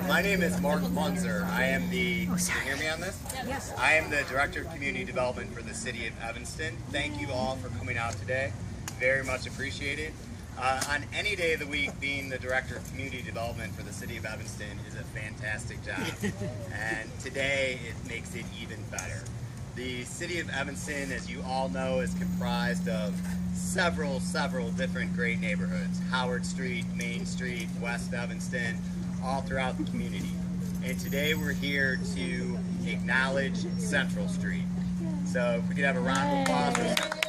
My name is Mark Munzer. I am the, can you hear me on this? Yes. I am the Director of Community Development for the City of Evanston. Thank you all for coming out today. Very much appreciated. On any day of the week, being the Director of Community Development for the City of Evanston is a fantastic job. And today, it makes it even better. The City of Evanston, as you all know, is comprised of several different great neighborhoods. Howard Street, Main Street, West Evanston, all throughout the community. And today we're here to acknowledge Central Street. So if we could have a round of applause for Central Street.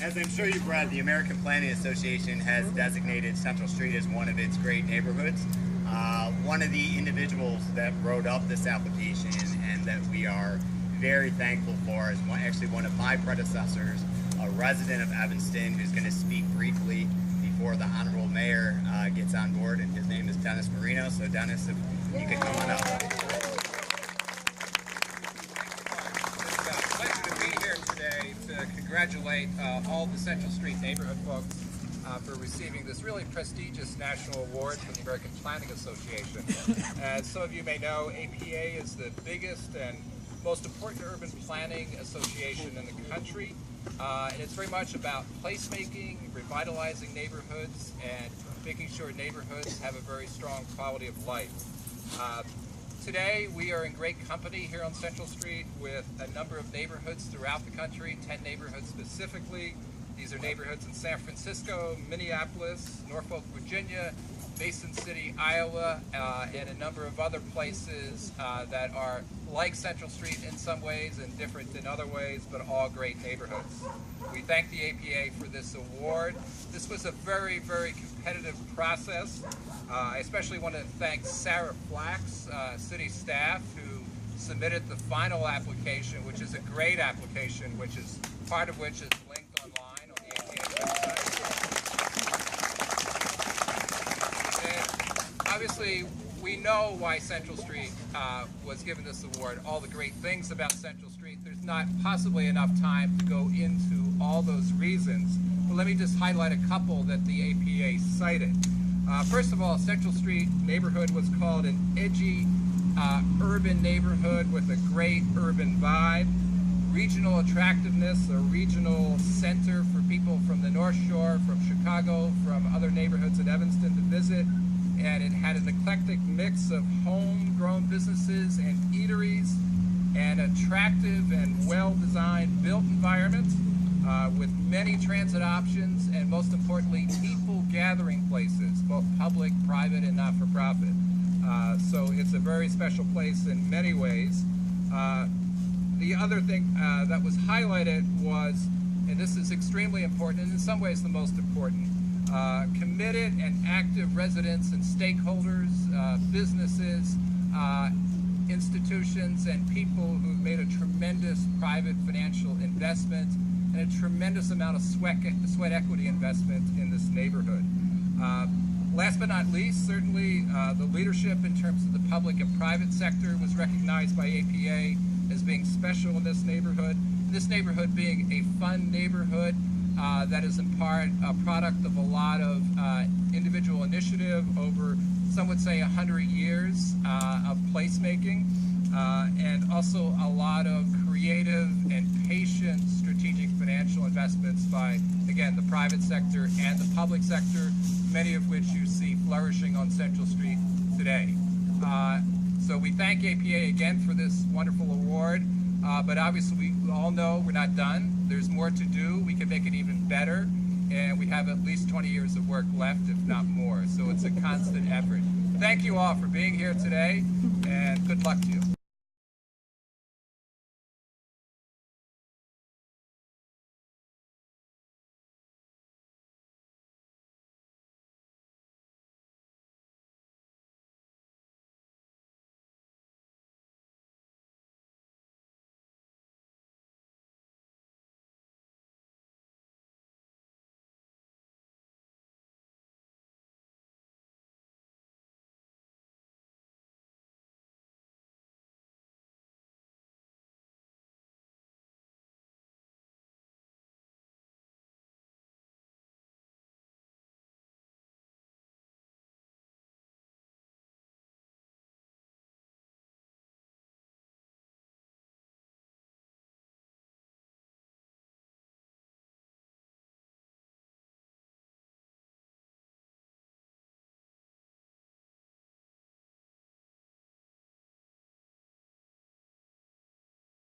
As I'm sure you've read, the American Planning Association has designated Central Street as one of its great neighborhoods. One of the individuals that wrote up this application and that we are very thankful for is actually one of my predecessors, a resident of Evanston, who's going to speak briefly before the Honorable Mayor gets on board, and his name is Dennis Marino. So Dennis, if you could come on up. To congratulate all the Central Street neighborhood folks for receiving this really prestigious national award from the American Planning Association. As some of you may know, APA is the biggest and most important urban planning association in the country. And it's very much about placemaking, revitalizing neighborhoods, and making sure neighborhoods have a very strong quality of life. Today, we are in great company here on Central Street with a number of neighborhoods throughout the country, 10 neighborhoods specifically. These are neighborhoods in San Francisco, Minneapolis, Norfolk, Virginia, Mason City, Iowa, and a number of other places that are like Central Street in some ways and different in other ways, but all great neighborhoods. We thank the APA for this award. This was a very competitive process. I especially want to thank Sarah Flax, city staff, who submitted the final application, which is a great application, which is part of which is linked online on the APA website. And obviously, we know why Central Street was given this award, all the great things about Central Street. There's not possibly enough time to go into all those reasons, but let me just highlight a couple that the APA cited. First of all, Central Street neighborhood was called an edgy urban neighborhood with a great urban vibe, regional attractiveness, a regional center for people from the North Shore, from Chicago, from other neighborhoods in Evanston to visit, and it had an eclectic mix of homegrown businesses and eateries, and attractive and well-designed built environments with many transit options, and most importantly, people gathering places, both public, private, and not-for-profit. So it's a very special place in many ways. The other thing that was highlighted was, and this is extremely important, and in some ways the most important, committed and active residents and stakeholders, businesses, institutions, and people who've made a tremendous private financial investment and a tremendous amount of sweat equity investment in this neighborhood. Last but not least, certainly the leadership in terms of the public and private sector was recognized by APA as being special in this neighborhood. This neighborhood being a fun neighborhood that is in part a product of a lot of individual initiative over, some would say, 100 years of placemaking, and also a lot of creative and patient strategic financial investments by, again, the private sector and the public sector, many of which you see flourishing on Central Street today. So we thank APA again for this wonderful award, but obviously we all know we're not done. There's more to do. We can make it even better, and we have at least 20 years of work left, if not more. So it's a constant effort. Thank you all for being here today, and good luck to you.